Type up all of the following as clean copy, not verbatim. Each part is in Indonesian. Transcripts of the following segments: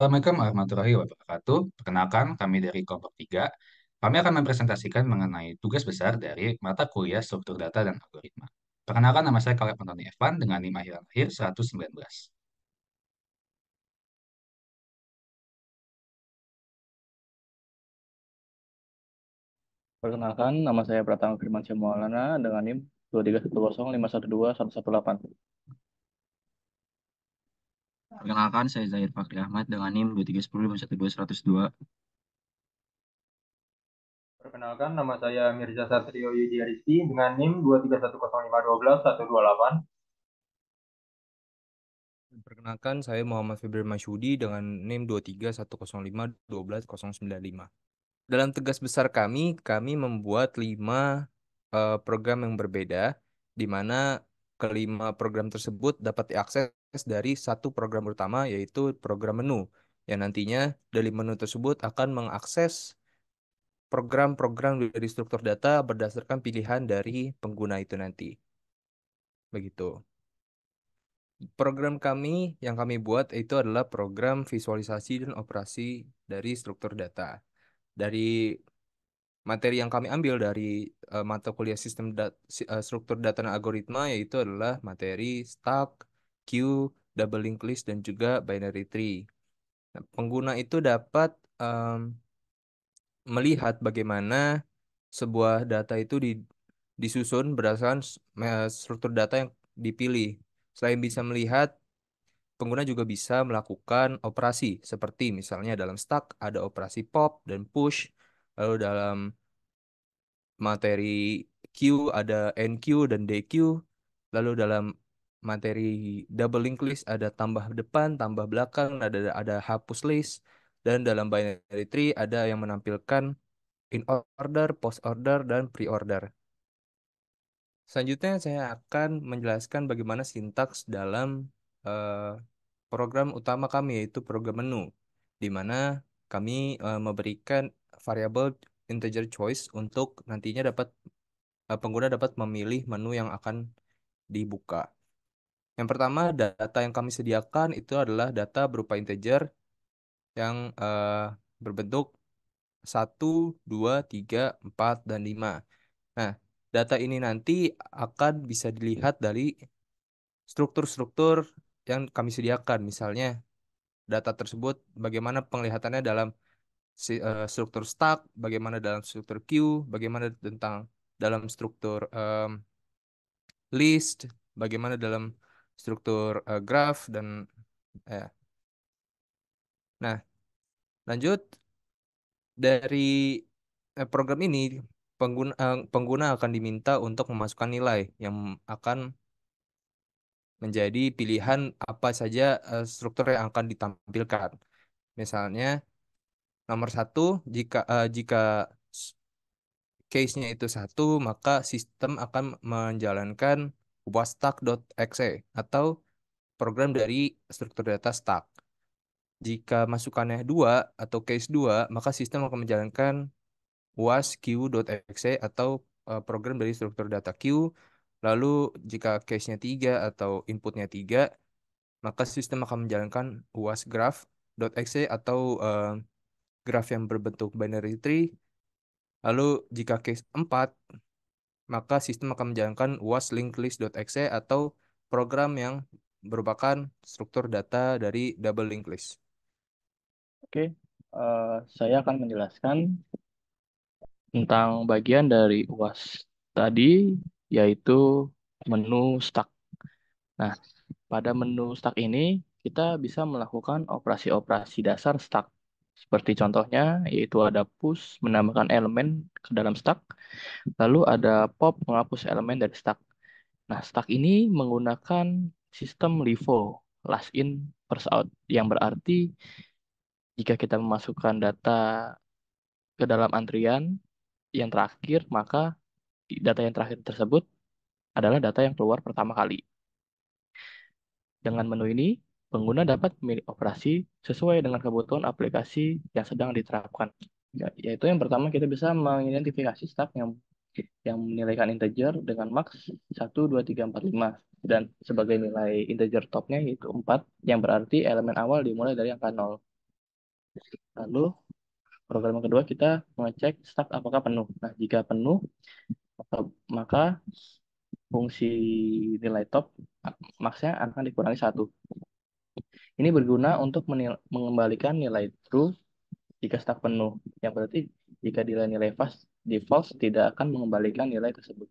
Assalamualaikum warahmatullahi wabarakatuh. Perkenalkan, kami dari kelompok 3. Kami akan mempresentasikan mengenai tugas besar dari mata kuliah struktur data dan algoritma. Perkenalkan, nama saya Kaleb Antoni Evan dengan NIM akhiran akhir 119. Perkenalkan, nama saya Pratama Firmansyah Maulana dengan NIM 23105121118. Perkenalkan, saya Zahir Fakri Ahmad dengan NIM 231512102. Perkenalkan, nama saya Mirza Satrio Yudi Aristi dengan NIM 23105121128. Perkenalkan, saya Muhammad Febri Masyudi dengan NIM 23105121095. Dalam tugas besar kami membuat 5 program yang berbeda, di mana kelima program tersebut dapat diakses dari satu program utama, yaitu program menu, yang nantinya dari menu tersebut akan mengakses program-program dari struktur data berdasarkan pilihan dari pengguna itu nanti. Begitu. Program kami yang kami buat itu adalah program visualisasi dan operasi dari struktur data. Dari materi yang kami ambil dari mata kuliah struktur data dan algoritma yaitu adalah materi stack, queue, double linked list, dan juga binary tree. Nah, pengguna itu dapat melihat bagaimana sebuah data itu disusun berdasarkan struktur data yang dipilih. Selain bisa melihat, pengguna juga bisa melakukan operasi seperti misalnya dalam stack ada operasi pop dan push, lalu dalam materi queue ada enqueue dan dequeue, lalu dalam materi double linked list ada tambah depan, tambah belakang, ada hapus list, dan dalam binary tree ada yang menampilkan in order, post order, dan pre-order. Selanjutnya saya akan menjelaskan bagaimana sintaks dalam eh, program utama kami yaitu program menu, di mana kami memberikan variabel integer choice untuk nantinya pengguna dapat memilih menu yang akan dibuka. Yang pertama, data yang kami sediakan itu adalah data berupa integer yang berbentuk 1, 2, 3, 4, dan 5. Nah, data ini nanti akan bisa dilihat dari struktur-struktur yang kami sediakan. Misalnya, data tersebut bagaimana penglihatannya dalam struktur stack, bagaimana dalam struktur queue, bagaimana tentang dalam struktur list, bagaimana dalam struktur graph, dan eh. Nah, lanjut dari program ini pengguna akan diminta untuk memasukkan nilai yang akan menjadi pilihan apa saja struktur yang akan ditampilkan. Misalnya nomor satu, jika case-nya itu satu, maka sistem akan menjalankan wastak.exe atau program dari struktur data stack. Jika masukannya dua atau case dua, maka sistem akan menjalankan wasq.exe atau program dari struktur data queue. Lalu jika case-nya tiga atau inputnya tiga, maka sistem akan menjalankan wasgraph.exe atau graph yang berbentuk binary tree. Lalu jika case 4, maka sistem akan menjalankan waslinklist.exe atau program yang merupakan struktur data dari double linked list. Oke, saya akan menjelaskan tentang bagian dari UAS tadi, yaitu menu stack. Nah, pada menu stack ini, kita bisa melakukan operasi-operasi dasar stack. Seperti contohnya, yaitu ada push, menambahkan elemen ke dalam stack, lalu ada pop, menghapus elemen dari stack. Nah, stack ini menggunakan sistem LIFO, last in, first out, yang berarti jika kita memasukkan data ke dalam antrian yang terakhir, maka data yang terakhir tersebut adalah data yang keluar pertama kali. Dengan menu ini, pengguna dapat memilih operasi sesuai dengan kebutuhan aplikasi yang sedang diterapkan. Yaitu yang pertama kita bisa mengidentifikasi stack yang menilaikan integer dengan max 1, 2, 3, 4, 5 dan sebagai nilai integer topnya yaitu 4 yang berarti elemen awal dimulai dari angka 0. Lalu program yang kedua kita mengecek stack apakah penuh. Nah, jika penuh, maka fungsi nilai top maksnya akan dikurangi satu. Ini berguna untuk mengembalikan nilai true jika stack penuh. Yang berarti jika nilai false tidak akan mengembalikan nilai tersebut.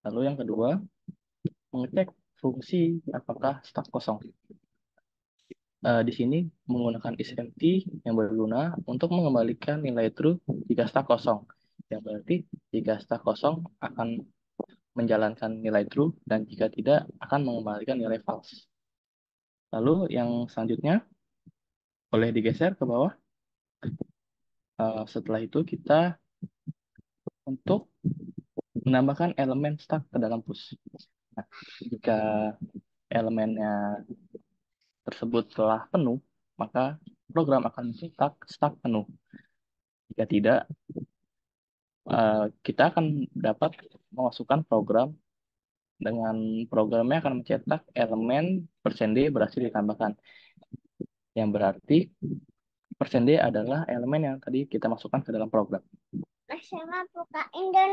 Lalu yang kedua, mengecek fungsi apakah stack kosong. Di sini menggunakan isempty yang berguna untuk mengembalikan nilai true jika stack kosong. Yang berarti jika stack kosong akan menjalankan nilai true dan jika tidak akan mengembalikan nilai false. Lalu yang selanjutnya boleh digeser ke bawah. Setelah itu kita untuk menambahkan elemen stack ke dalam push. Nah, jika elemennya tersebut telah penuh, maka program akan mencetak stack penuh. Jika tidak, kita akan dapat memasukkan program dengan programnya akan mencetak elemen %D berhasil ditambahkan. Yang berarti %D adalah elemen yang tadi kita masukkan ke dalam program.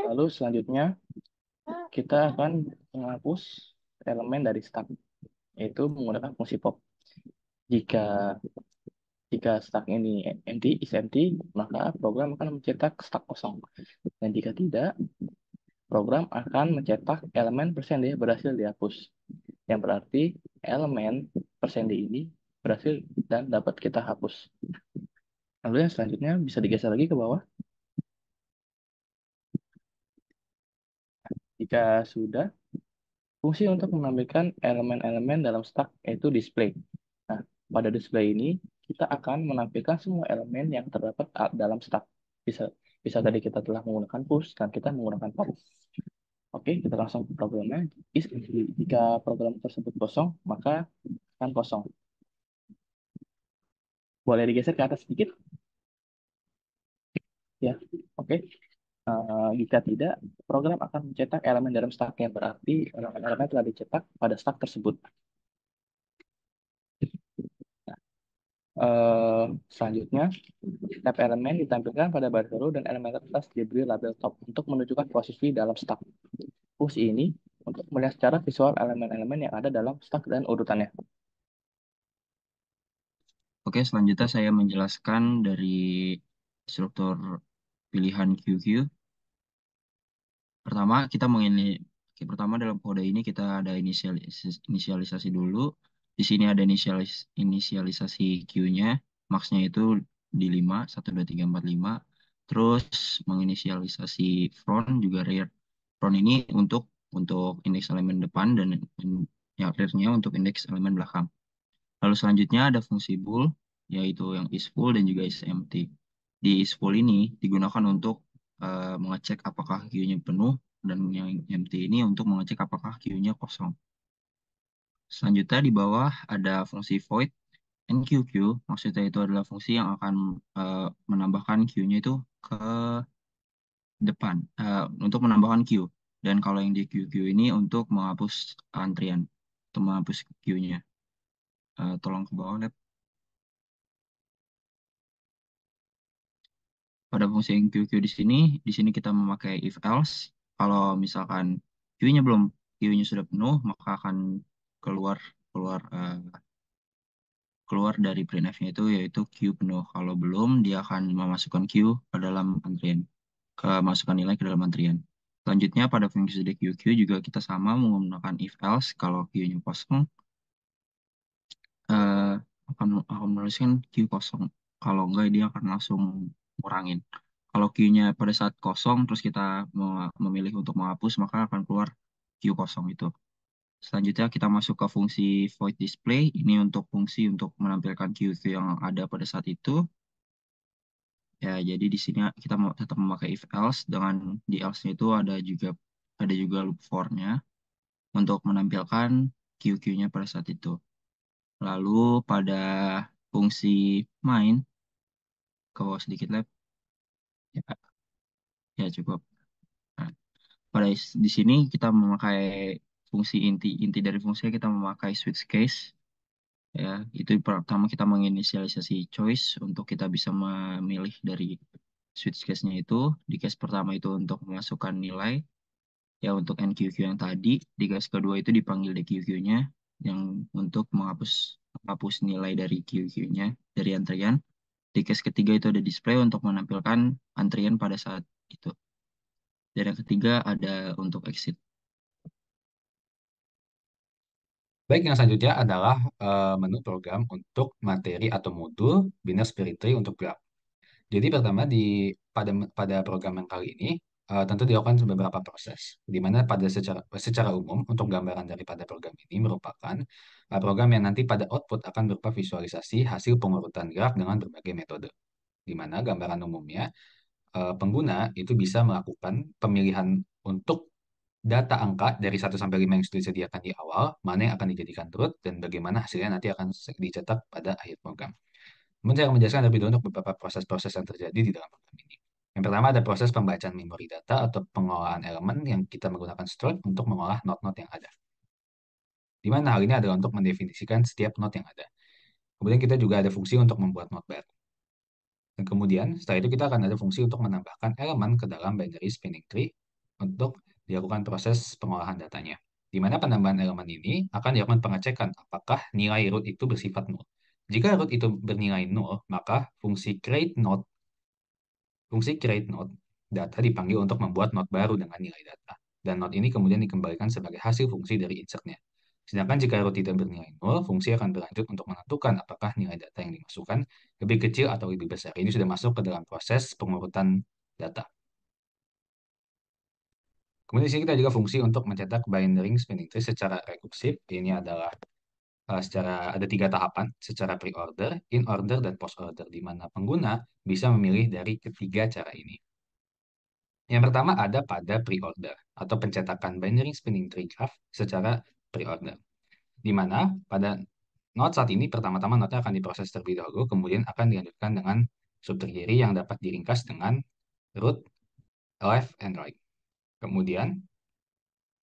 Lalu selanjutnya kita akan menghapus elemen dari stack, yaitu menggunakan fungsi pop. Jika stack ini is empty, maka program akan mencetak stack kosong. Dan jika tidak, program akan mencetak elemen %D berhasil dihapus. Yang berarti elemen %D ini berhasil dan dapat kita hapus. Lalu yang selanjutnya bisa digeser lagi ke bawah. Jika sudah, fungsi untuk menampilkan elemen-elemen dalam stack yaitu display. Nah, pada display ini kita akan menampilkan semua elemen yang terdapat dalam stack. Bisa tadi kita telah menggunakan push dan kita menggunakan pop. Oke, kita langsung ke programnya. Jika program tersebut kosong, maka akan kosong. Boleh digeser ke atas sedikit? Ya, oke. Jika tidak, program akan mencetak elemen dalam stack yang berarti elemen-elemen telah dicetak pada stack tersebut. Selanjutnya, tab elemen ditampilkan pada baris baru dan elemen atas diberi label top untuk menunjukkan posisi dalam stack. Fungsi ini untuk melihat secara visual elemen-elemen yang ada dalam stack dan urutannya. Oke, selanjutnya saya menjelaskan dari struktur pilihan QQ. Pertama dalam kode ini kita ada inisialisasi dulu. Di sini ada inisialisasi Q-nya, max-nya itu di 5, 1, 2, 3, 4, 5. Terus menginisialisasi front juga rear. Front ini untuk indeks elemen depan dan ya rear-nya untuk indeks elemen belakang. Lalu selanjutnya ada fungsi bool, yaitu yang is full dan juga is empty. Di is full ini digunakan untuk mengecek apakah queue-nya penuh, dan yang empty ini untuk mengecek apakah queue-nya kosong. Selanjutnya di bawah ada fungsi void NQQ, maksudnya itu adalah fungsi yang akan menambahkan queue-nya itu ke depan, untuk menambahkan queue. Dan kalau yang di QQ ini untuk menghapus antrian, untuk menghapus queue-nya. Tolong ke bawah, Lab. Pada fungsi QQ di sini kita memakai if else. Kalau misalkan queue-nya sudah penuh, maka akan keluar keluar eh, keluar dari printf-nya itu yaitu queue penuh. Kalau belum, dia akan memasukkan queue ke dalam antrian, masukkan nilai ke dalam antrian. Selanjutnya pada fungsi QQ juga kita sama menggunakan if else. Kalau queue-nya kosong, eh, akan menuliskan queue kosong. Kalau enggak, dia akan langsung ngurangin. Kalau queue-nya pada saat kosong, terus kita memilih untuk menghapus, maka akan keluar queue kosong itu. Selanjutnya kita masuk ke fungsi void display. Ini untuk fungsi untuk menampilkan queue yang ada pada saat itu. Ya, jadi di sini kita mau tetap memakai if else, dengan di else-nya itu ada juga loop for-nya untuk menampilkan queue-nya pada saat itu. Lalu pada fungsi main, ke bawah sedikit, Lab. Ya, ya cukup. Nah, di sini kita memakai fungsi inti dari fungsinya, kita memakai switch case. Ya, itu pertama kita menginisialisasi choice untuk kita bisa memilih dari switch case-nya itu. Di case pertama itu untuk memasukkan nilai, ya untuk NQQ yang tadi. Di case kedua itu dipanggil DQQ-nya yang untuk menghapus nilai dari QQ-nya dari antrian. Di case ketiga itu ada display untuk menampilkan antrian pada saat itu. Dan yang ketiga ada untuk exit. Baik, yang selanjutnya adalah menu program untuk materi atau modul Binary Spirit Tree untuk graph. Jadi pertama pada program yang kali ini tentu dilakukan beberapa proses, di mana pada secara umum untuk gambaran daripada program ini merupakan program yang nanti pada output akan berupa visualisasi hasil pengurutan graf dengan berbagai metode, di mana gambaran umumnya pengguna itu bisa melakukan pemilihan untuk data angka dari 1 sampai 5 yang sudah disediakan di awal, mana yang akan dijadikan root, dan bagaimana hasilnya nanti akan dicetak pada akhir program. Kemudian saya akan menjelaskan lebih dulu untuk beberapa proses-proses yang terjadi di dalam program ini. Yang pertama ada proses pembacaan memori data atau pengolahan elemen yang kita menggunakan struct untuk mengolah node-node yang ada. Di mana hal ini adalah untuk mendefinisikan setiap node yang ada. Kemudian kita juga ada fungsi untuk membuat node baru. Dan kemudian setelah itu kita akan ada fungsi untuk menambahkan elemen ke dalam binary spinning tree untuk dilakukan proses pengolahan datanya. Di mana penambahan elemen ini akan dilakukan pengecekan apakah nilai root itu bersifat null. Jika root itu bernilai null, maka fungsi create node data dipanggil untuk membuat node baru dengan nilai data. Dan node ini kemudian dikembalikan sebagai hasil fungsi dari insertnya. Sedangkan jika root tidak bernilai null, fungsi akan berlanjut untuk menentukan apakah nilai data yang dimasukkan lebih kecil atau lebih besar. Ini sudah masuk ke dalam proses pengurutan data. Kemudian di sini kita juga fungsi untuk mencetak binary spinning tree secara rekursif. Ini adalah ada 3 tahapan secara pre-order, in-order, dan post-order, di mana pengguna bisa memilih dari ketiga cara ini. Yang pertama ada pada pre-order atau pencetakan binary spinning tree graph secara pre-order, di mana pada node saat ini pertama-tama node akan diproses terlebih dahulu, kemudian akan dilanjutkan dengan subtree kiri yang dapat diringkas dengan root, left, and right. Kemudian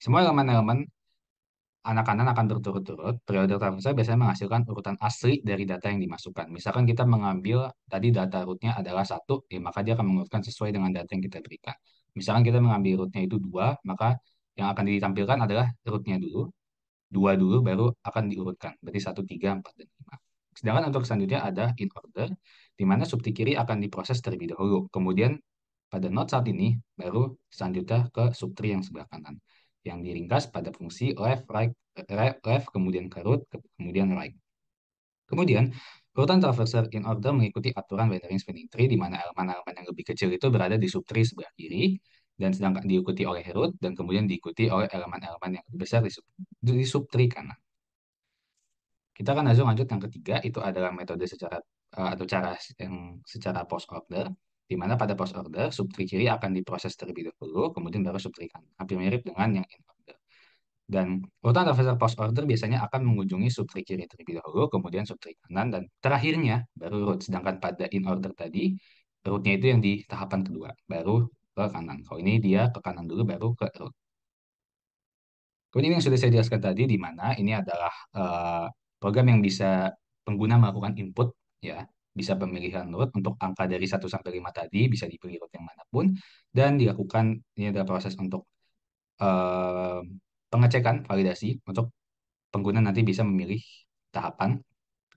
semua elemen-elemen anak kanan akan berturut-turut. Periode transfer biasanya menghasilkan urutan asli dari data yang dimasukkan. Misalkan kita mengambil tadi data rootnya adalah 1, ya maka dia akan mengurutkan sesuai dengan data yang kita berikan. Misalkan kita mengambil rootnya itu 2, maka yang akan ditampilkan adalah rootnya dulu, 2 dulu, baru akan diurutkan. Berarti 1, 3, 4, dan 5. Sedangkan untuk selanjutnya ada in order, di mana subtree kiri akan diproses terlebih dahulu. Kemudian pada node saat ini, baru selanjutnya ke subtree yang sebelah kanan, yang diringkas pada fungsi left, right, left, kemudian ke root, kemudian right. Kemudian, urutan traversal in order mengikuti aturan binary spinning tree, di mana elemen-elemen yang lebih kecil itu berada di subtree sebelah kiri, dan sedangkan diikuti oleh root, dan kemudian diikuti oleh elemen-elemen yang lebih besar di subtree kanan. Kita akan langsung lanjut yang ketiga, itu adalah metode atau cara yang secara post order, di mana pada post order subtree kiri akan diproses terlebih dahulu, kemudian baru subtree kanan, hampir mirip dengan yang in order. Dan urutan traversal post order biasanya akan mengunjungi subtree kiri terlebih dahulu, kemudian subtree kanan, dan terakhirnya baru root. Sedangkan pada in order tadi, rootnya itu yang di tahapan kedua, baru ke kanan. Kalau ini dia ke kanan dulu, baru ke root. Kemudian yang sudah saya jelaskan tadi, di mana ini adalah program yang bisa pengguna melakukan input, ya, bisa pemilihan root untuk angka dari 1 sampai 5 tadi, bisa dipilih root yang manapun, dan dilakukan, ini adalah proses untuk eh, pengecekan, validasi, untuk pengguna nanti bisa memilih tahapan,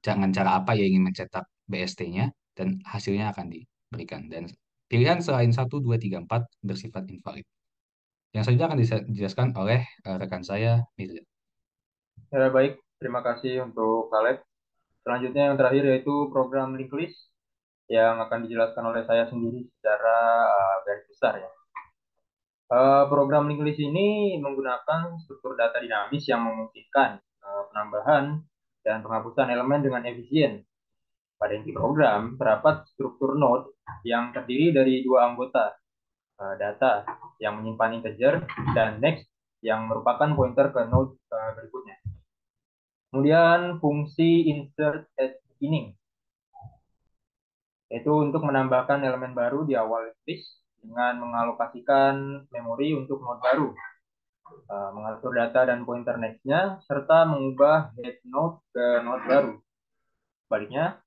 dengan cara apa yang ingin mencetak BST-nya, dan hasilnya akan diberikan. Dan pilihan selain 1, 2, 3, 4 bersifat invalid. Yang selanjutnya akan dijelaskan oleh rekan saya, Mirza. Ya, baik. Terima kasih untuk Kaleb. Selanjutnya yang terakhir yaitu program linked list yang akan dijelaskan oleh saya sendiri secara garis besar ya. Program linked list ini menggunakan struktur data dinamis yang memungkinkan penambahan dan penghapusan elemen dengan efisien. Pada inti program terdapat struktur node yang terdiri dari 2 anggota, data yang menyimpan integer dan next yang merupakan pointer ke node berikutnya. Kemudian fungsi insert at beginning, yaitu untuk menambahkan elemen baru di awal list dengan mengalokasikan memori untuk node baru. mengatur data dan pointer next-nya, serta mengubah head node ke node baru. Sebaliknya,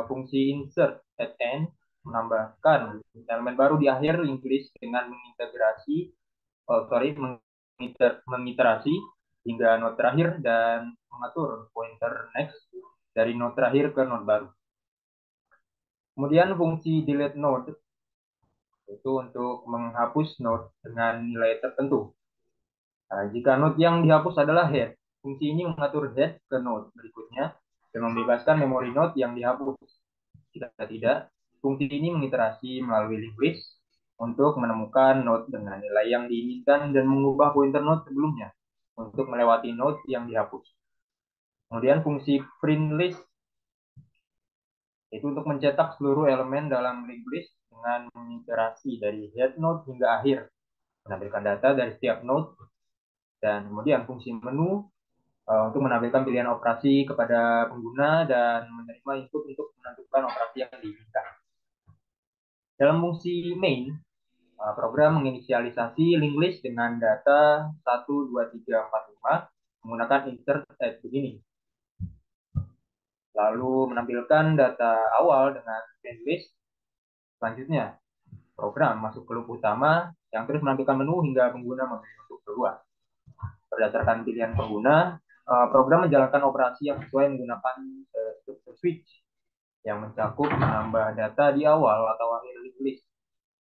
fungsi insert at end menambahkan elemen baru di akhir linked list dengan mengiterasi hingga node terakhir dan mengatur pointer next dari node terakhir ke node baru. Kemudian fungsi delete node itu untuk menghapus node dengan nilai tertentu. Nah, jika node yang dihapus adalah head, fungsi ini mengatur head ke node berikutnya dan membebaskan memori node yang dihapus. Jika tidak, fungsi ini mengiterasi melalui linked list untuk menemukan node dengan nilai yang diinginkan dan mengubah pointer node sebelumnya untuk melewati node yang dihapus. Kemudian fungsi print list itu untuk mencetak seluruh elemen dalam linked list dengan mengiterasi dari head node hingga akhir, menampilkan data dari setiap node, dan kemudian fungsi menu untuk menampilkan pilihan operasi kepada pengguna dan menerima input untuk menentukan operasi yang diinginkan. Dalam fungsi main, program menginisialisasi linked list dengan data 1, 2, 3, 4, 5 menggunakan insert at beginning. Lalu menampilkan data awal dengan linked list. Selanjutnya, program masuk ke loop utama yang terus menampilkan menu hingga pengguna memilih untuk keluar. Berdasarkan pilihan pengguna, program menjalankan operasi yang sesuai menggunakan struktur switch yang mencakup menambah data di awal atau akhir linked list,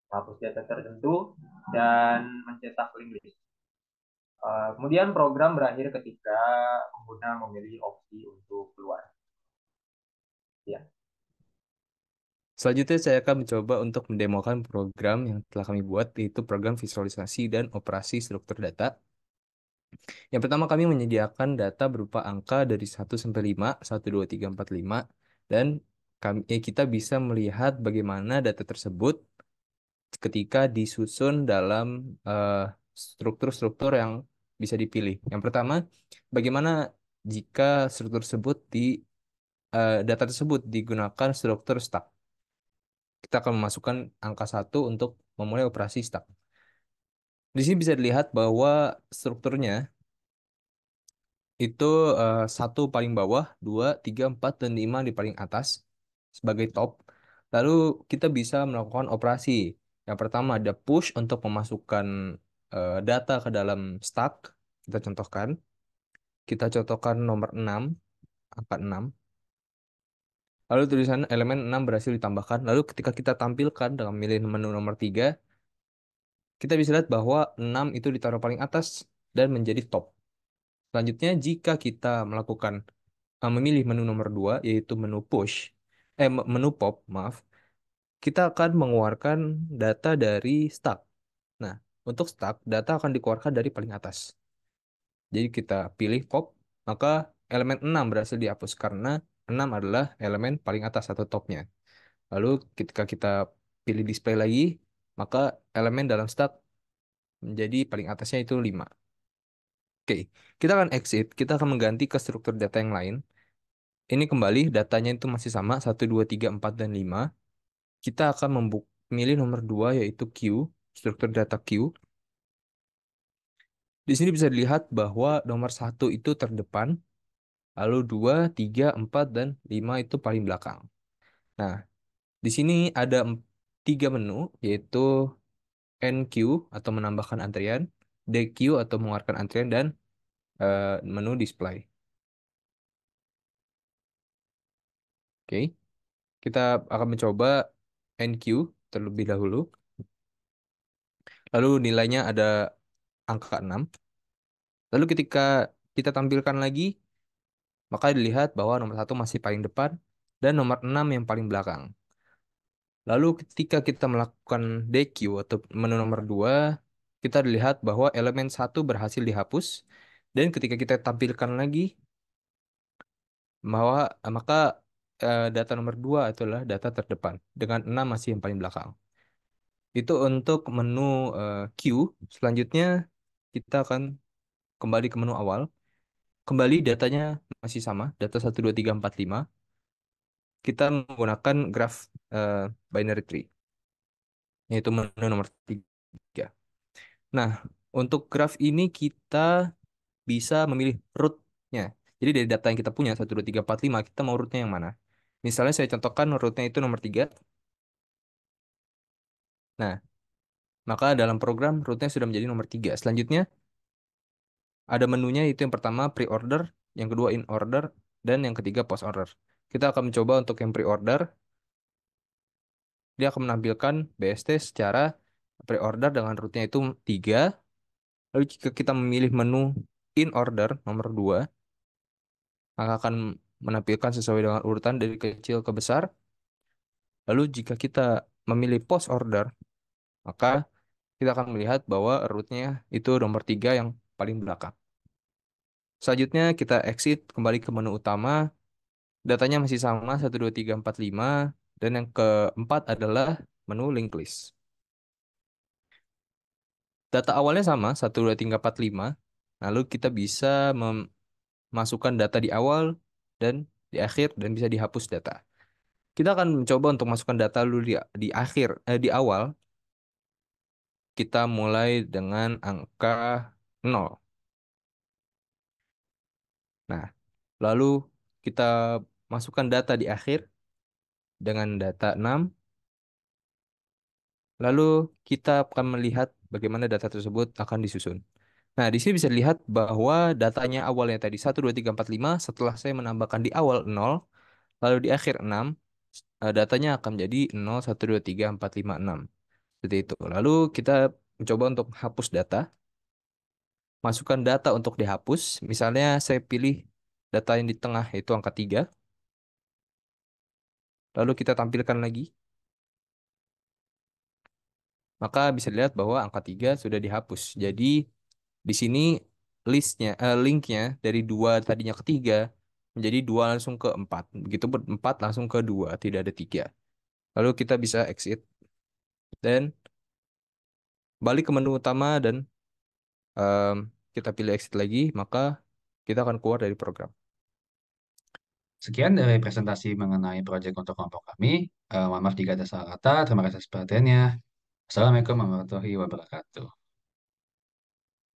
menghapus data tertentu, dan mencetak linked list. Kemudian program berakhir ketika pengguna memilih opsi untuk keluar. Ya. Selanjutnya saya akan mencoba untuk mendemokan program yang telah kami buat, yaitu program visualisasi dan operasi struktur data. Yang pertama, kami menyediakan data berupa angka dari 1 sampai 5, 1, 2, 3, 4, 5, dan kita bisa melihat bagaimana data tersebut ketika disusun dalam struktur-struktur yang bisa dipilih. Yang pertama, bagaimana jika struktur tersebut data tersebut digunakan struktur stack. Kita akan memasukkan angka 1 untuk memulai operasi stack. Di sini bisa dilihat bahwa strukturnya itu 1 paling bawah, 2, 3, 4, dan 5 di paling atas sebagai top. Lalu kita bisa melakukan operasi. Yang pertama ada push untuk memasukkan data ke dalam stack. Kita contohkan. Kita contohkan nomor 6, angka 6. Lalu tulisan elemen 6 berhasil ditambahkan. Lalu ketika kita tampilkan dengan milih menu nomor 3, kita bisa lihat bahwa 6 itu ditaruh paling atas dan menjadi top. Selanjutnya, jika kita melakukan memilih menu nomor 2, yaitu menu push, menu pop, maaf, kita akan mengeluarkan data dari stack. Nah, untuk stack, data akan dikeluarkan dari paling atas. Jadi kita pilih pop, maka elemen 6 berhasil dihapus karena 6 adalah elemen paling atas atau topnya. Lalu ketika kita pilih display lagi, maka elemen dalam stack menjadi paling atasnya itu 5. Oke, kita akan exit, kita akan mengganti ke struktur data yang lain. Ini kembali datanya itu masih sama, 1, 2, 3, 4, dan 5. Kita akan memilih nomor 2 yaitu Q, struktur data Q. Di sini bisa dilihat bahwa nomor 1 itu terdepan, lalu 2, 3, 4, dan 5 itu paling belakang. Nah, di sini ada 3 menu, yaitu NQ atau menambahkan antrian, DQ atau mengeluarkan antrian, dan menu display. Oke, kita akan mencoba NQ terlebih dahulu. Lalu nilainya ada angka 6. Lalu ketika kita tampilkan lagi, maka dilihat bahwa nomor 1 masih paling depan dan nomor 6 yang paling belakang. Lalu ketika kita melakukan DQ atau menu nomor 2, kita dilihat bahwa elemen 1 berhasil dihapus. Dan ketika kita tampilkan lagi, bahwa maka data nomor 2 adalah data terdepan dengan 6 masih yang paling belakang. Itu untuk menu Q. Selanjutnya kita akan kembali ke menu awal. Kembali datanya masih sama, data 1, 2, 3, 4, 5. Kita menggunakan graph binary tree, yaitu menu nomor 3. Nah, Untuk graf ini kita bisa memilih root-nya. Jadi dari data yang kita punya, 1, 2, 3, 4, 5, kita mau root-nya yang mana. Misalnya saya contohkan root-nya itu nomor 3. Nah, maka dalam program root-nya sudah menjadi nomor 3. Selanjutnya, ada menunya, itu yang pertama pre-order, yang kedua in order, dan yang ketiga post order. Kita akan mencoba untuk yang pre-order. Dia akan menampilkan BST secara pre-order dengan root-nya itu 3. Lalu jika kita memilih menu in order nomor 2, maka akan menampilkan sesuai dengan urutan dari kecil ke besar. Lalu jika kita memilih post order, maka kita akan melihat bahwa root-nya itu nomor 3 yang paling belakang. Selanjutnya kita exit kembali ke menu utama. Datanya masih sama 1, 2, 3, 4, 5. Dan yang keempat adalah menu link list. Data awalnya sama 1, 2, 3, 4, 5. Lalu kita bisa memasukkan data di awal dan di akhir dan bisa dihapus data. Kita akan mencoba untuk masukkan data dulu di akhir, di awal. Kita mulai dengan angka 0. Nah, lalu kita masukkan data di akhir dengan data 6. Lalu kita akan melihat bagaimana data tersebut akan disusun. Nah, di sini bisa dilihat bahwa datanya awalnya tadi 1, 2, 3, 4, 5. Setelah saya menambahkan di awal 0, lalu di akhir 6, datanya akan menjadi 0, 1, 2, 3, 4, 5, 6. Seperti itu. Lalu kita mencoba untuk hapus data. Masukkan data untuk dihapus. Misalnya saya pilih data yang di tengah yaitu angka 3. Lalu kita tampilkan lagi. Maka bisa dilihat bahwa angka 3 sudah dihapus. Jadi di sini linknya dari 2 tadinya ke 3 menjadi 2 langsung ke 4. Begitu 4 langsung ke 2, tidak ada 3. Lalu kita bisa exit dan balik ke menu utama dan em, kita pilih exit lagi, maka kita akan keluar dari program. Sekian dari presentasi mengenai proyek untuk kelompok kami. Mohon maaf jika ada salah kata. Terima kasih atas perhatiannya. Assalamualaikum warahmatullahi wabarakatuh.